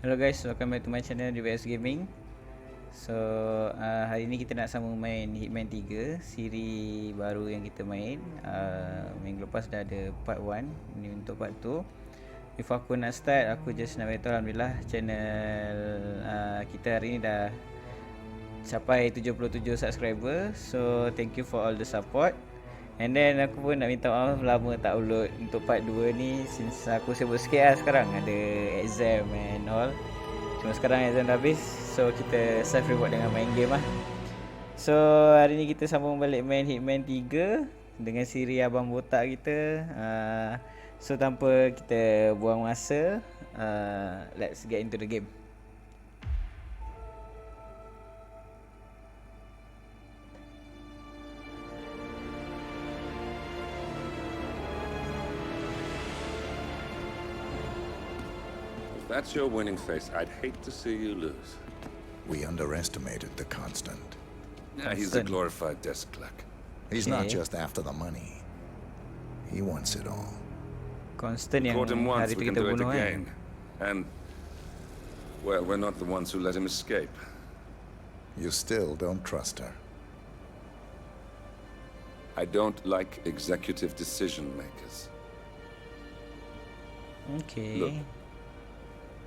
Hello guys, welcome back to my channel DBS Gaming. So hari ni kita nak sambung main Hitman 3, siri baru yang kita main. Minggu lepas dah ada part 1, ni untuk part 2. Before aku nak start, aku just nak beritahu alhamdulillah channel kita hari ni dah capai 77 subscriber. So thank you for all the support. And then aku pun nak minta maaf lama tak upload untuk part 2 ni, since aku sibuk sikit lah sekarang, ada exam and all. Cuma sekarang exam dah habis, so kita self reward dengan main game lah. So hari ni kita sambung balik main Hitman 3 dengan siri abang botak kita. So tanpa kita buang masa, let's get into the game. That's your winning face. I'd hate to see you lose. We underestimated the Constant. Yeah, he's a glorified desk clerk. He's not just after the money. He wants it all. Constant yang Caught him once, hari we tu can kita do it bunuh again. And, well, we're not the ones who let him escape. You still don't trust her. I don't like executive decision makers. Okay. Look,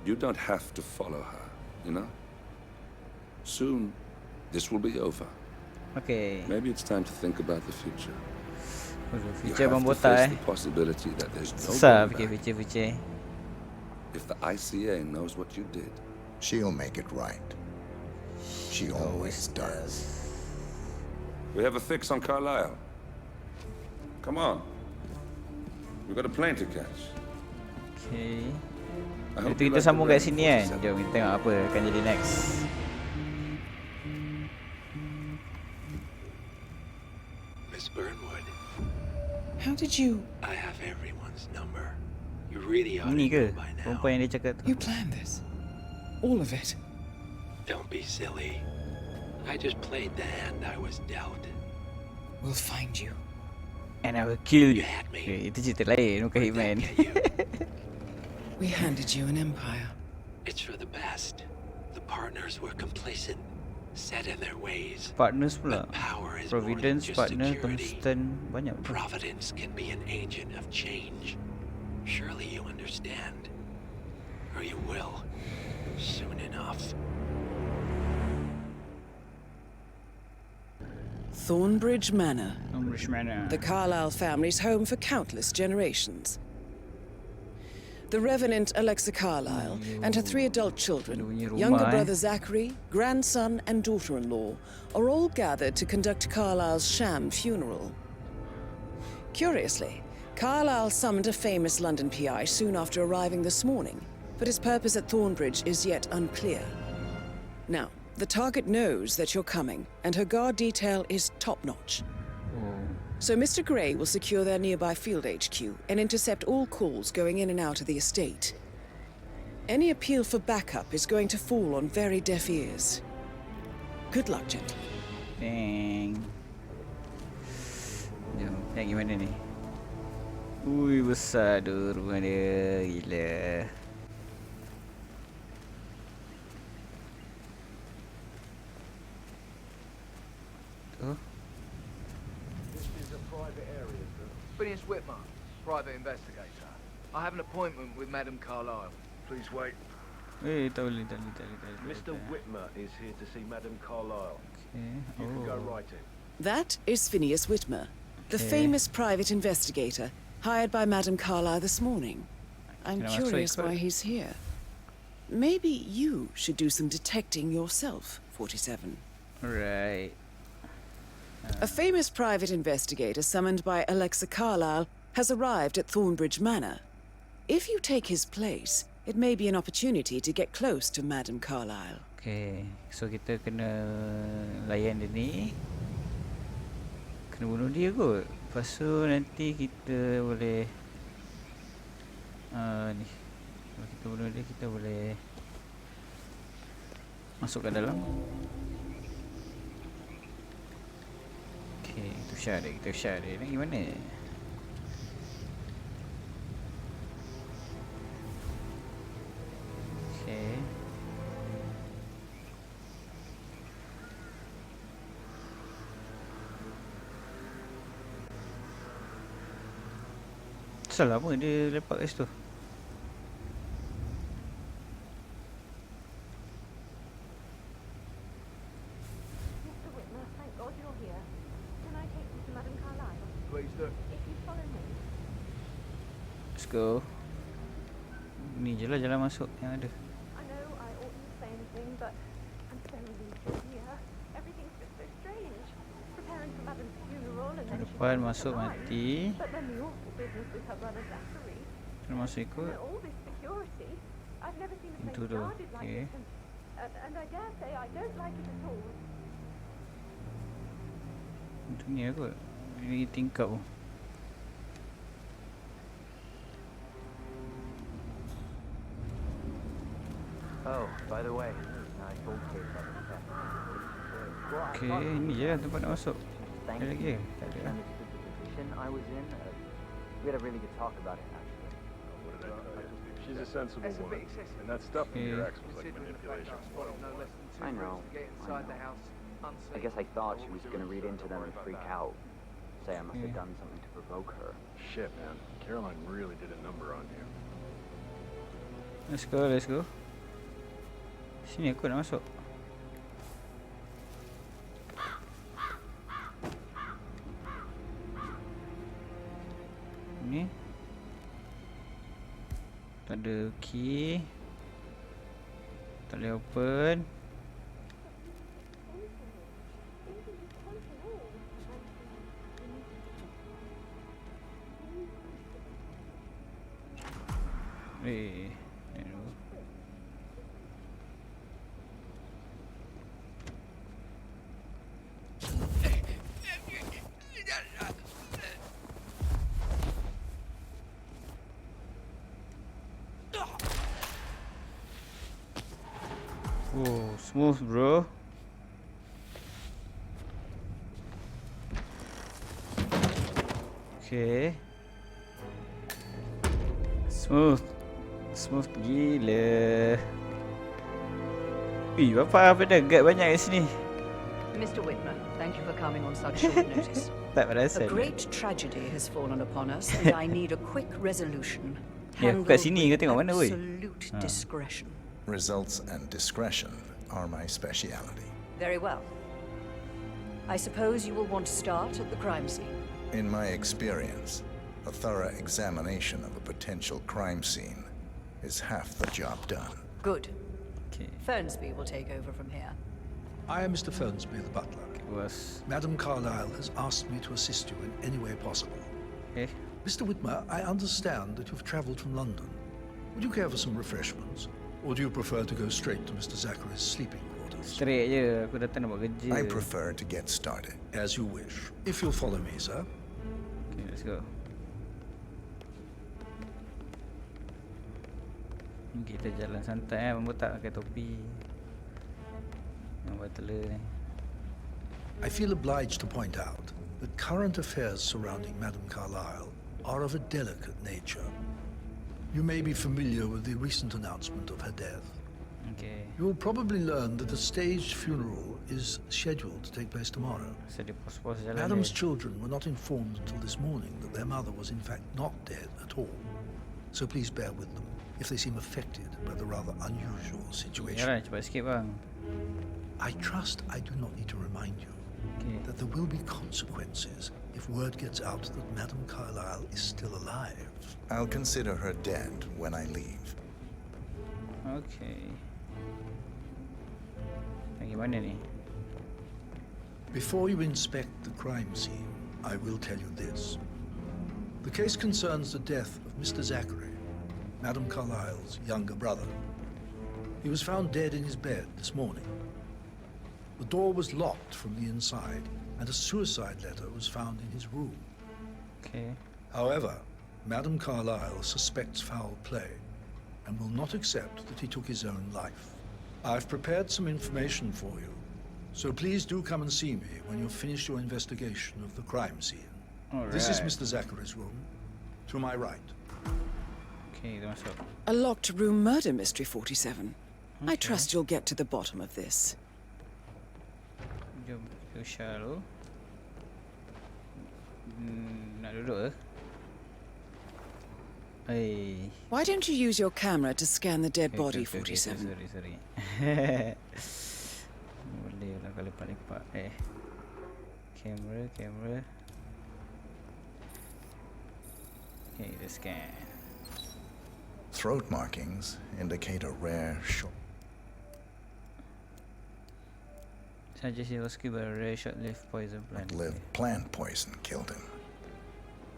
you don't have to follow her, you know? Soon, this will be over. Okay. Maybe it's time to think about the future. You Future have abang to botak face the possibility that there's no susah going fikir back. future. If the ICA knows what you did, She'll make it right. She always does. we have a fix on Carlisle. Come on. We've got a plane to catch. Okay. I hope Itu you kita like the sambung kat Red sini kan. 47. Jom kita tengok apa akan jadi next. Miss Burnwood, How did you... I have everyone's number. You really ought to Ini ke know by now. perempuan yang dia cakap tu? You planned this? All of it? Don't be silly. I just played the hand I was dealt. We'll find you. And I will kill you. You had me. Okay, itu cerita lain, bukan Where'd that Hitman. get you? We handed you an empire. It's for the best. The partners were complacent, set in their ways. Partners pula. But power is more than Providence, just partner, security. constant, banyak tu. Providence can be an agent of change. Surely you understand. Or you will. Soon enough. Thornbridge Manor, English mana? the Carlisle family's home for countless generations. The Revenant Alexa Carlisle and her 3 adult children, younger brother Zachary, grandson and daughter-in-law, are all gathered to conduct Carlisle's sham funeral. Curiously, Carlisle summoned a famous London PI soon after arriving this morning, but his purpose at Thornbridge is yet unclear. Now, the target knows that you're coming, and her guard detail is top-notch. So Mr. Gray will secure their nearby field HQ and intercept all calls going in and out of the estate. Any appeal for backup is going to fall on very deaf ears. Good luck, gentlemen. Dang. Jom, tengok gimana ni. Ui, besar tu rumah dia. Gila. Tu. This is a private area, sir. Phineas Whitmer, private investigator. I have an appointment with Madame Carlisle. Please wait. Tak boleh. Mr. Whitmer is here to see Madame Carlisle. Okay. You can go Oh. right in. That is Phineas Whitmer, the Okay. famous private investigator hired by Madame Carlisle this morning. I'm Can I ask curious for it? why he's here. Maybe you should do some detecting yourself, 47. Alright. A famous private investigator summoned by Alexa Carlisle has arrived at Thornbridge Manor. If you take his place, it may be an opportunity to get close to Madame Carlisle. Okay. So kita kena layan dia ni. Kena bunuh dia kot. Lepas tu nanti kita boleh ni. Kalau kita bunuh dia, kita boleh masuk ke dalam. Okay, kita share dia. Nak gimana? Okay. Asal lama dia lepak kat situ? Mr. Whitmer, thank God you're here. Can I take you to Madame Carlyle? Please do. If you follow me. Let's go. Ni je lah jalan masuk yang ada. I know I oughtn't to say anything, but I'm so relieved you're here. Everything's just so strange. Preparing for Madame's funeral and then she Depan comes masuk alive. mati. But then the awful business with her brother Zachary. Terus masuk And ikut. all this security. I've never seen a Into place the- guarded like okay. this, and I dare say I don't like it at all. Macam ni kot. Ini tingkap pun. Oh, by the way, I told Kate about the theft. Well, I Okay, thought ni je lah tempat nak masuk. thank Ada lagi you. ke? Tak ada. I understood the position I was in. We had a really good talk about it, actually. She's a sensible It's a bit woman. excessive. And that stuff from your Yeah. ex was like Considering the fact manipulation. I spotted no less than two I know, routes to get I inside the know. house unseen. I guess I thought she was going to read into them and freak out. Say I must have Yeah. done something to provoke her. Shit, man. Caroline really did a number on you. Let's go, let's go. Sini aku nak masuk. Ni. Tak ada key. Tak boleh open. Ni dulu. Oh, smooth bro. Okay. Smooth. Smooth gila. Ih, apa pedagang banyak kat sini. Mr. Whitmer, thank you for coming on such short notice. Tak A perasan. great tragedy has fallen upon us, and I need a quick resolution. Ya, aku kat Handled sini with kau tengok mana weh? absolute discretion. Results and discretion are my speciality. Very well. I suppose you will want to start at the crime scene. In my experience, a thorough examination of a potential crime scene is half the job done. Good. Okay, Fernsby will take over from here. I am Mr. Fernsby, the butler. bos. Madame Carlyle has asked me to assist you in any way possible. Okay. Mr. Whitmer, I understand that you've travelled from London. Would you care for some refreshments? Or do you prefer to go straight to Mr. Zachary's sleeping quarters? Straight je, aku datang nak buat kerja. I prefer to get started. As you wish. If you'll follow me, sir. Okay, let's go. Kita jalan santai Mampu tak pakai topi. Yang butler ni. I feel obliged to point out that current affairs surrounding Madame Carlyle are of a delicate nature. You may be familiar with the recent announcement of her death. Okay. You will probably learn that a staged funeral is scheduled to take place tomorrow. So dia pos-pos jalan Madam's dia. children were not informed until this morning that their mother was in fact not dead at all. So please bear with them if they seem affected by the rather unusual situation. Yalah, cepat sikit bang. I trust I do not need to remind you Okay. that there will be consequences if word gets out that Madame Carlyle is still alive. I'll consider her dead when I leave. Okay. Lagi mana ni? Before you inspect the crime scene, I will tell you this. The case concerns the death of Mr. Zachary, Madame Carlyle's younger brother. He was found dead in his bed this morning. The door was locked from the inside, and a suicide letter was found in his room. Okay. However, Madame Carlyle suspects foul play and will not accept that he took his own life. I've prepared some information for you, so please do come and see me when you've finished your investigation of the crime scene. This is Alright. Mr. Zachary's room. To my right. Okay, kita masuk. A locked room murder mystery, 47. I Okay. trust you'll get to the bottom of this. Jom ke Shah dulu. Nak duduk ke? Hey. Why don't you use your camera to scan the dead body, Okay, 47? sorry. Boleh lah kalau lepak-lepak. Kamera. Okay, the scan. Throat markings indicate a rare short. Suggest he was killed by a rare short-lived poison plant. Lived plant poison killed him.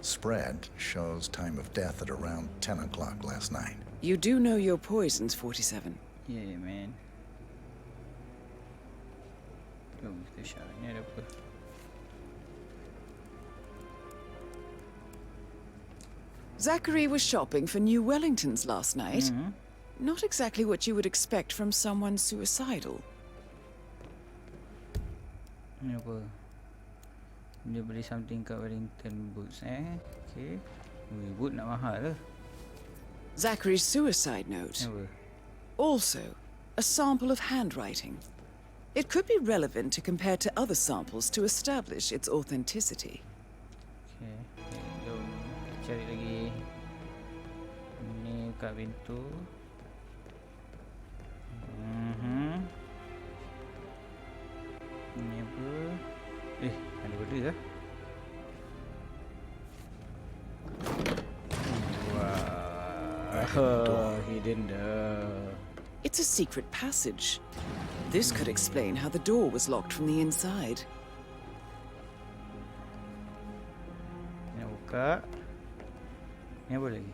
Spread shows time of death at around 10 o'clock last night. You do know your poisons, 47. Yeah, man. Jom kita shot. Ni ada apa? Zachary was shopping for new Wellingtons last night. Not exactly what you would expect from someone suicidal. Ni apa? Dia beli something kat Wellington Boots Okay. Boot nak mahal lah. Zachary's suicide note. Apa? Also, a sample of handwriting. It could be relevant to compare to other samples to establish its authenticity. Okay. Jom cari lagi. Ni kat pintu. Ni apa? Ada benda ke? Wow. Hidden door. It's a secret passage. This could explain how the door was locked from the inside. Nak buka. Ni apa lagi?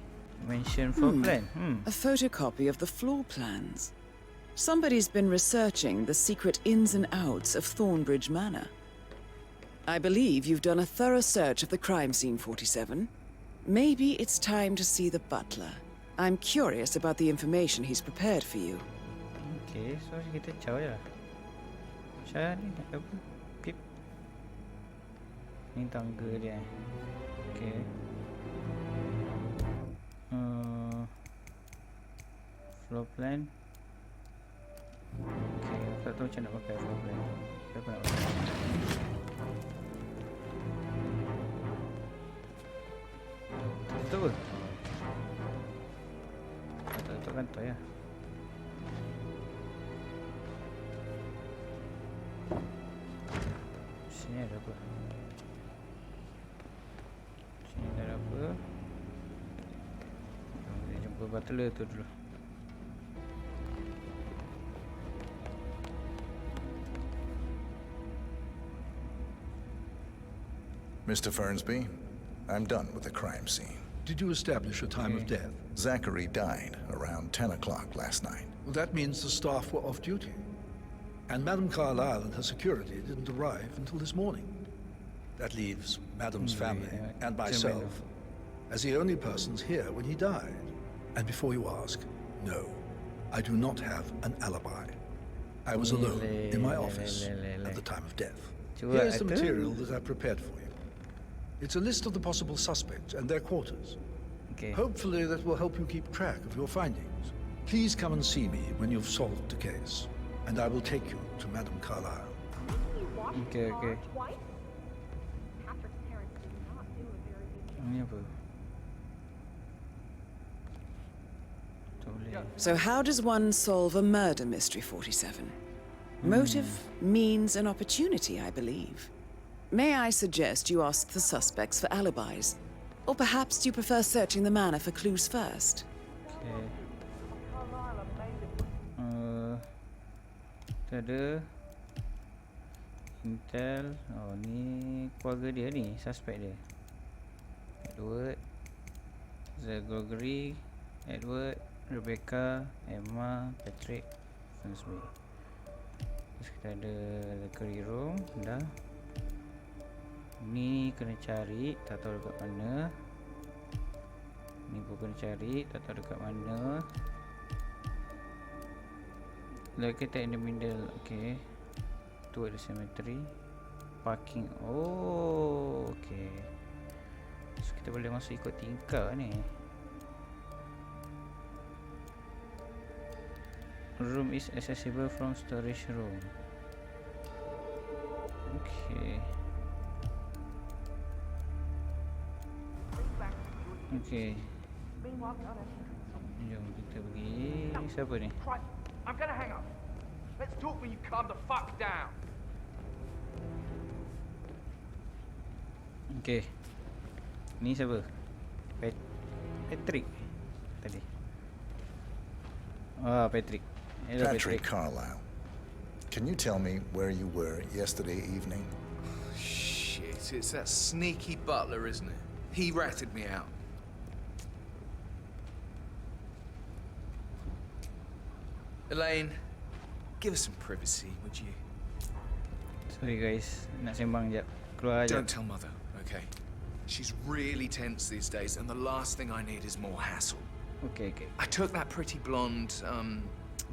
Mention floor plan. A photocopy of the floor plans. Somebody's been researching the secret ins and outs of Thornbridge Manor. I believe you've done a thorough search of the crime scene, 47. Maybe it's time to see the butler. I'm curious about the information he's prepared for you. Okay, so kita caw je lah. Macam ni nak apa? Pip. Ni tangga dia. Okay. Floor plan. Okay, aku tak tahu macam nak pakai floor plan. Siapa nak pakai? Tutup ke? Tutup kantor ya. Sini ada apa? Sini ada apa? Kita jumpa butler tu dulu. Mr. Fernsby, I'm done with the crime scene. Did you establish a time of death? Zachary died around 10 o'clock last night. Well, that means the staff were off duty. And Madame Carlyle and her security didn't arrive until this morning. That leaves Madame's family and myself as the only persons here when he died. And before you ask, no, I do not have an alibi. I was alone in my office at the time of death. Here's the material that I prepared for you. It's a list of the possible suspects and their quarters. Okay. Hopefully that will help you keep track of your findings. Please come and see me when you've solved the case, and I will take you to Madame Carlyle. Okay. Patrick's parents did not do a very good job. Ni apa? Tak boleh. So how does one solve a murder mystery, 47? Motive, means, and opportunity, I believe. May I suggest you ask the suspects for alibis? Or perhaps you prefer searching the manor for clues first? Okay. Kita ada Intel. Oh, ni keluarga dia ni, suspek dia. Edward, Gregory, Edward, Rebecca, Emma, Patrick, Fernsby. Terus kita ada the curry room. Dah. Ni kena cari, tak tahu dekat mana. Ni pun kena cari, tak tahu dekat mana. Located in the middle. Okay. Toward the cemetery. Parking. Oh, okay. So kita boleh masuk ikut tingkap ni. Room is accessible from storage room. Okay. Okay. Meanwhile, Gunner. Jom kita pergi. Siapa ni? Christ, I'm gonna hang up. Let's talk when you calm the fuck down. Okay. Ni siapa? Patrick. Tadi. Ah, Patrick. Hello, Patrick Patrick. Carlisle. Can you tell me where you were yesterday evening? Shit, it's that sneaky butler, isn't it? He ratted me out. Elaine, give us some privacy, would you? Sorry guys, nak sembang jap. Keluar jap. Don't tell Mother, okay? She's really tense these days, and the last thing I need is more hassle. Okay. I took that pretty blonde,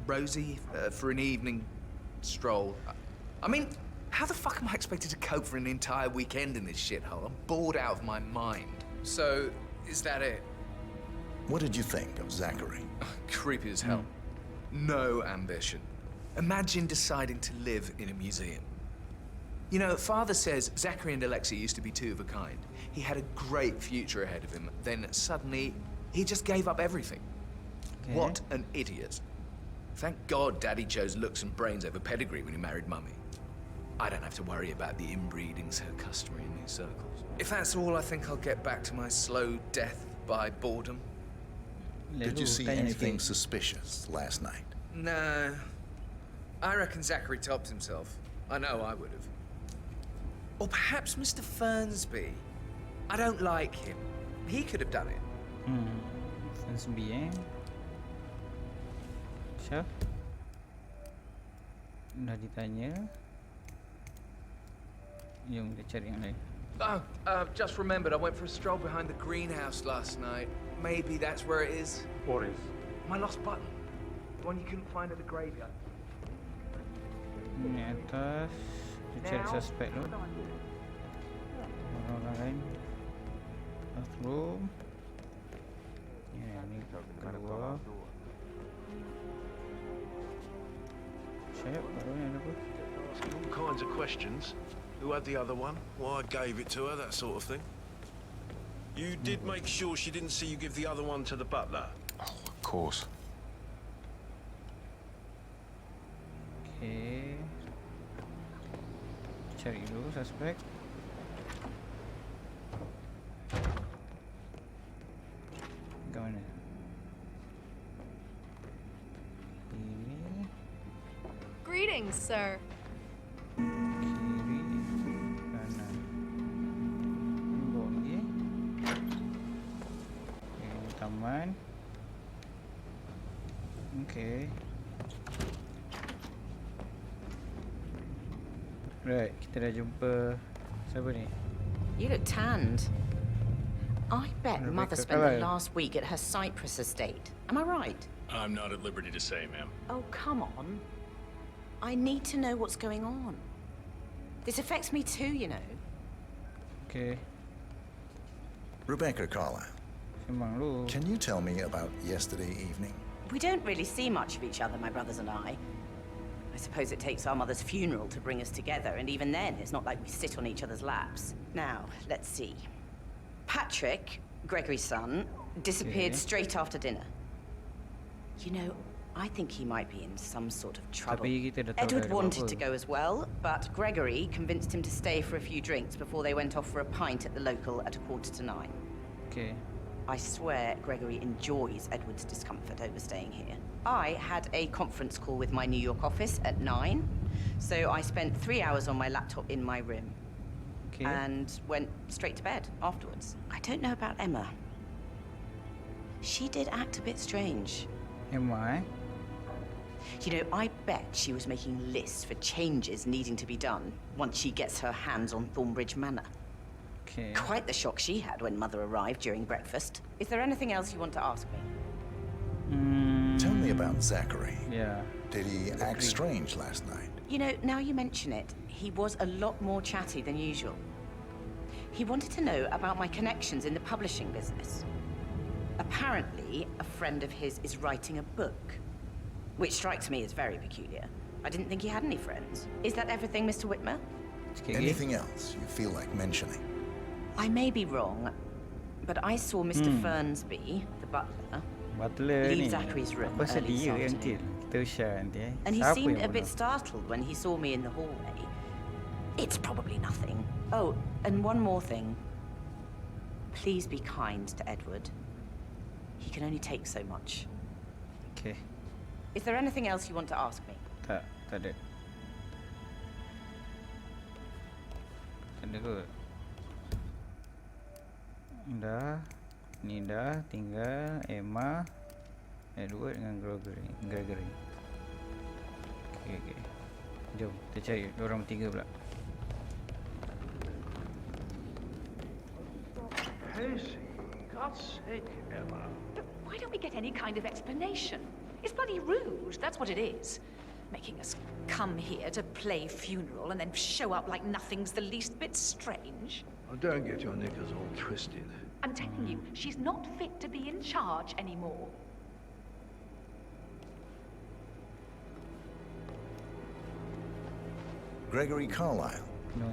Rosie, for an evening stroll. I mean, how the fuck am I expected to cope for an entire weekend in this shithole? I'm bored out of my mind. So, is that it? What did you think of Zachary? Creepy as hell. No ambition. Imagine deciding to live in a museum. You know, Father says Zachary and Alexei used to be two of a kind. He had a great future ahead of him. Then suddenly, he just gave up everything. Okay. What an idiot. Thank God Daddy chose looks and brains over pedigree when he married Mummy. I don't have to worry about the inbreeding so customary in these circles. If that's all, I think I'll get back to my slow death by boredom. Did you see Tanya anything sikit. suspicious last night? No. I reckon Zachary topped himself. I know I would have. Or perhaps Mr. Fernsby. I don't like him. He could have done it. Fernsby Syah. Dah ditanya. Jom kita cari yang lain. Oh, just remembered I went for a stroll behind the greenhouse last night. Maybe that's where it is. What is? My lost button. The one you couldn't find at the graveyard. Ni atas. Kita cari suspek dulu. Orang lain. Bathroom. Ya, ni keluar. Siap, baru ni ada apa? Asking all kinds of questions. Who had the other one? Why I gave it to her, that sort of thing. You did make sure she didn't see you give the other one to the butler? Oh, of course. Okay. Cari dulu suspek. Ke mana? Ini. Greetings, sir. Kiri, kanan. Bawa lagi. Okay, ini taman. Okay. Right, kita dah jumpa siapa ni? You look tanned. I bet Rebecca Mother spent the Carlisle. last week at her Cyprus estate. Am I right? I'm not at liberty to say, ma'am. Oh, come on. I need to know what's going on. This affects me too, you know. Okay, Rebecca Carlisle, sembang dulu. can you tell me about yesterday evening? We don't really see much of each other, my brothers and I. I suppose it takes our mother's funeral to bring us together, and even then, it's not like we sit on each other's laps. Now, let's see. Patrick, Gregory's son, disappeared Okay. straight after dinner. You know, I think he might be in some sort of trouble. Tapi kita dah tahu Edward dah ada wanted apa-apa. to go as well, but Gregory convinced him to stay for a few drinks before they went off for a pint at the local at 8:45. Okay. I swear Gregory enjoys Edward's discomfort overstaying here. I had a conference call with my New York office at 9, so I spent 3 hours on my laptop in my room Okay. and went straight to bed afterwards. I don't know about Emma. She did act a bit strange. Emma, You know, I bet she was making lists for changes needing to be done once she gets her hands on Thornbridge Manor. Okay. Quite the shock she had when Mother arrived during breakfast. Is there anything else you want to ask me? Tell me about Zachary. Yeah. Did he act strange last night? You know, now you mention it, he was a lot more chatty than usual. He wanted to know about my connections in the publishing business. Apparently, a friend of his is writing a book, which strikes me as very peculiar. I didn't think he had any friends. Is that everything, Mr. Whitmer? Anything else you feel like mentioning? I may be wrong, But I saw Mr. Fernsby, the butler, Butler leave ni. Zachari's room Apa pasal early dia this yang afternoon. kill? Kita share nanti And he Siapa seemed yang a bit bunuh? startled when he saw me in the hallway. It's probably nothing. Oh, and one more thing. Please be kind to Edward. He can only take so much. Okay. Is there anything else you want to ask me? Tak ada. Tak ada kot. Dah. Ni dah. Tinggal Emma, Edward dengan Gregory. Okay. Jom, kita cari orang tiga pula. Casey, God's sake, Emma. Why don't we get any kind of explanation? It's bloody rude, that's what it is. Making us come here to play funeral and then show up like nothing's the least bit strange. Oh, don't get your knickers all twisted. I'm telling you, she's not fit to be in charge anymore. Gregory Carlyle,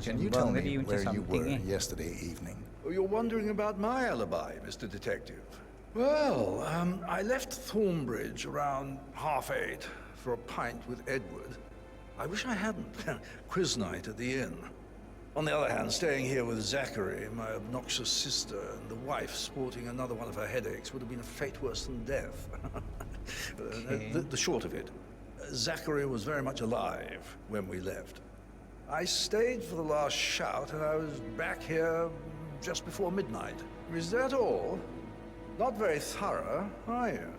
can you tell me where you were yesterday evening? Oh, you're wondering about my alibi, Mr. Detective. Well, I left Thornbridge around 8:30 for a pint with Edward. I wish I hadn't. Quiz night at the inn. On the other hand, staying here with Zachary, my obnoxious sister, and the wife sporting another one of her headaches would have been a fate worse than death. The short of it, Zachary was very much alive when we left. I stayed for the last shout, and I was back here just before midnight. Is that all? Not very thorough, are you?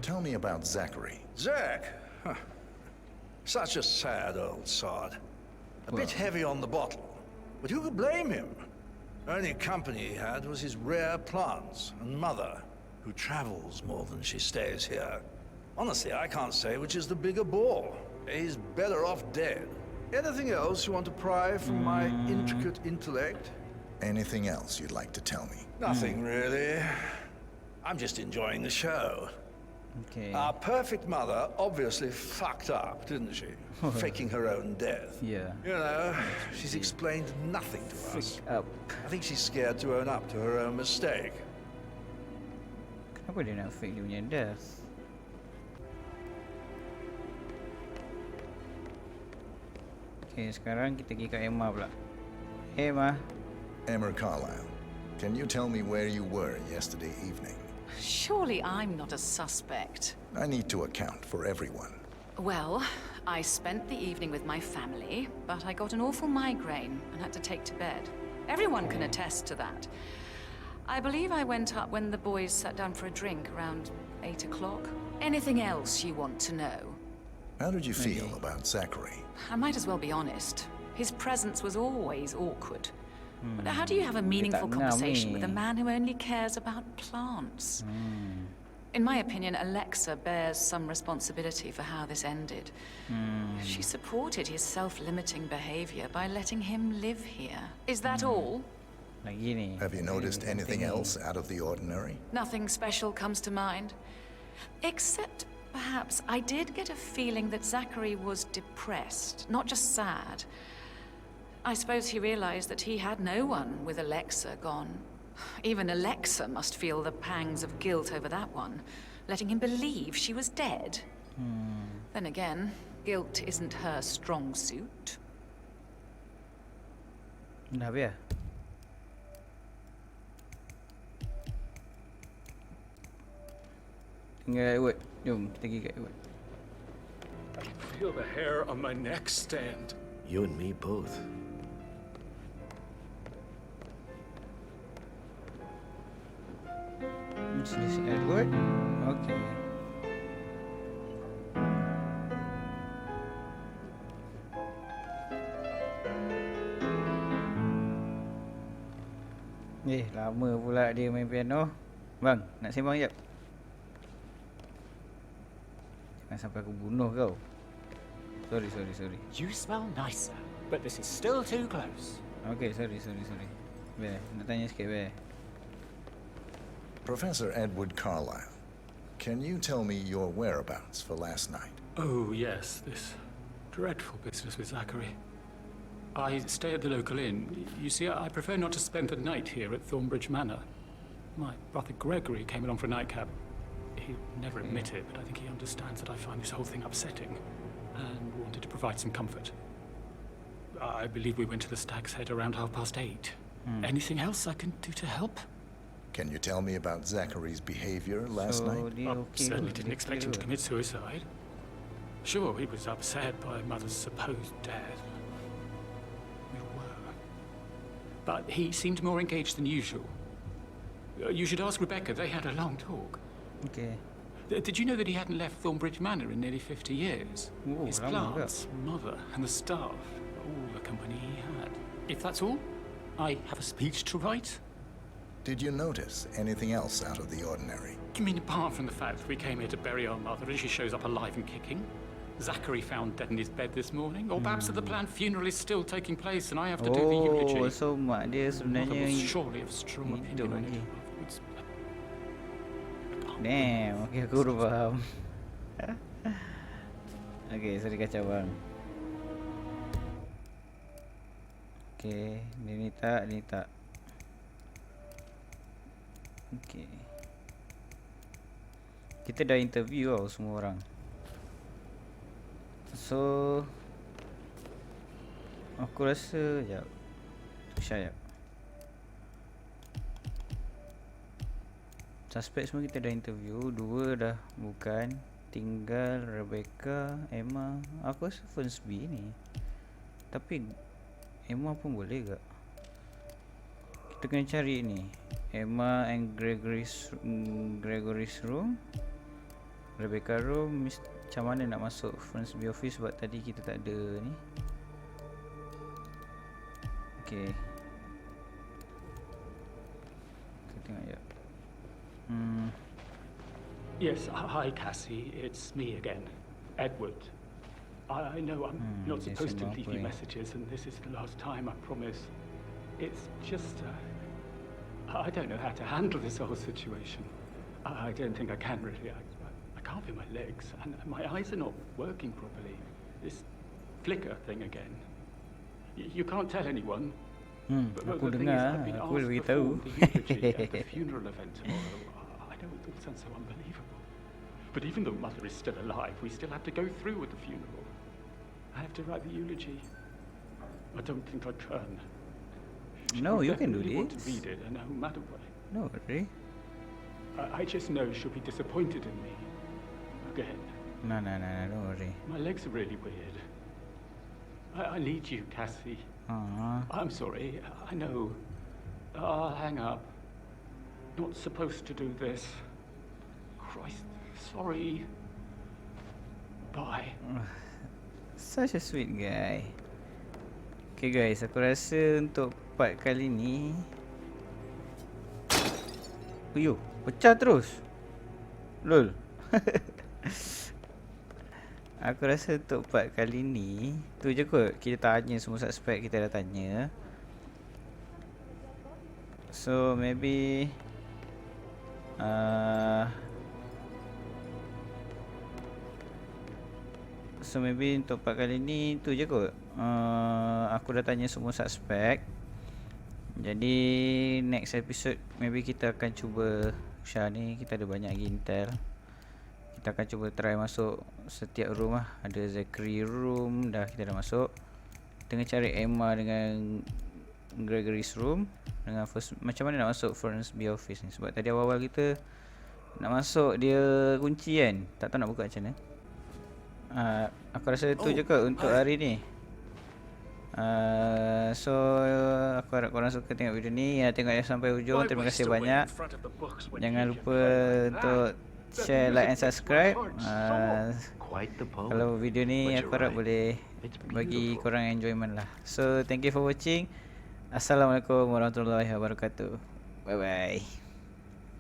Tell me about Zachary. Zach? Huh. Such a sad old sod. A bit heavy on the bottle. But who could blame him? Only company he had was his rare plants and mother, who travels more than she stays here. Honestly, I can't say which is the bigger bore. He's better off dead. Anything else you want to pry from my intricate intellect? Anything else you'd like to tell me? Nothing really. I'm just enjoying the show. Okay. Our perfect mother obviously fucked up, didn't she? Faking her own death. Yeah. You know, she's explained nothing to us. Up. I think she's scared to own up to her own mistake. Kenapa dia nak fake dia punya death? Okay, sekarang kita pergi kat Emma pula. Emma. Emma Carlyle, can you tell me where you were yesterday evening? Surely I'm not a suspect. I need to account for everyone. Well, I spent the evening with my family, but I got an awful migraine and had to take to bed. Everyone can attest to that. I believe I went up when the boys sat down for a drink around 8 o'clock. Anything else you want to know? How did you feel about Zachary? I might as well be honest. His presence was always awkward. But how do you have a meaningful conversation with a man who only cares about plants? In my opinion, Alexa bears some responsibility for how this ended. She supported his self-limiting behavior by letting him live here. Is that all? Have you noticed anything else out of the ordinary? Nothing special comes to mind. Except, perhaps, I did get a feeling that Zachary was depressed, not just sad. I suppose he realized that he had no one with Alexa gone. Even Alexa must feel the pangs of guilt over that one, letting him believe she was dead. Then again, guilt isn't her strong suit. Dah habis dah? Tinggal Edward. Jom, kita pergi kat Edward. I can feel the hair on my neck stand. You and me both. This Edward? Okay. Lama pula dia main piano. Bang, nak sembang jap? Jangan sampai aku bunuh kau. Sorry. You smell nicer, but this is still too close. Okay, sorry. Bear, nak tanya sikit, Bear. Professor Edward Carlyle, can you tell me your whereabouts for last night? Oh, yes, this dreadful business with Zachary. I stay at the local inn. You see, I prefer not to spend the night here at Thornbridge Manor. My brother Gregory came along for a nightcap. He'd never admit it, but I think he understands that I find this whole thing upsetting and wanted to provide some comfort. I believe we went to the Stag's Head around 8:30. Anything else I can do to help? Can you tell me about Zachary's behavior last night? I certainly didn't expect him to commit suicide. Sure, he was upset by Mother's supposed death. We were. But he seemed more engaged than usual. You should ask Rebecca. They had a long talk. Okay. Did you know that he hadn't left Thornbridge Manor in nearly 50 years? Ooh, His plants, mother, and the staff, all the company he had. If that's all, I have a speech to write. Did you notice anything else out of the ordinary? You mean apart from the fact that we came here to bury our mother and she shows up alive and kicking? Zachary found dead in his bed this morning? Or perhaps that the planned funeral is still taking place and I have to do the eulogy? Oh, so mak dia sebenarnya Mother was surely of strong opinion on it. Damn, okay, aku udah faham. Okay, sorry kacau bang. Okay, ni tak. Okay. Kita dah interview tau semua orang. So aku rasa sekejap. Sekejap. Suspek semua kita dah interview. 2 dah bukan. Tinggal Rebecca, Emma. Aku rasa first B ni. Tapi Emma pun boleh ke? Kita kena cari ni Emma and Gregory's room, Rebecca room. Macam mana nak masuk Friends-B office sebab tadi kita tak ada ni. Okay, kita tengok je. Yes, hi Cassie, it's me again, Edward. I know I'm not supposed to leave you messages, and this is the last time, I promise. It's just, I don't know how to handle this whole situation. I don't think I can really. I can't feel my legs, and my eyes are not working properly. This flicker thing again. You can't tell anyone. Aku dengar, aku boleh beritahu. At the funeral event tomorrow. I know it all sounds so unbelievable. But even though Mother is still alive, we still have to go through with the funeral. I have to write the eulogy. I don't think I can. No, you can do want to this. read it, and no matter what. No, really? I just know she'll be disappointed in me. Again. No, don't worry. My legs are really weird. I need you, Cassie. I'm sorry. I know. I'll hang up. Not supposed to do this. Christ, sorry. Bye. Such a sweet guy. Okay guys, aku rasa untuk part kali ni Uyuh, pecah terus. Lol. Aku rasa untuk part kali ni tu je kot. Kita tanya semua suspek, kita dah tanya. So maybe untuk part kali ni tu je kot. Aku dah tanya semua suspek. Jadi next episode maybe kita akan cuba Syah ni, kita ada banyak lagi intel. Kita akan cuba try masuk setiap room lah. Ada Zachary room dah, kita dah masuk. Tengah cari Emma dengan Gregory's room. Dengan first, macam mana nak masuk Friends-B office ni. Sebab tadi awal-awal kita nak masuk dia kunci kan. Tak tahu nak buka macam mana. Aku rasa tu je kot untuk hari ni. So aku harap korang suka tengok video ni. Tengok sampai hujung. Terima kasih banyak. Jangan lupa untuk share, like and subscribe. Kalau video ni aku harap boleh bagi korang enjoyment lah. So thank you for watching. Assalamualaikum warahmatullahi wabarakatuh. Bye bye.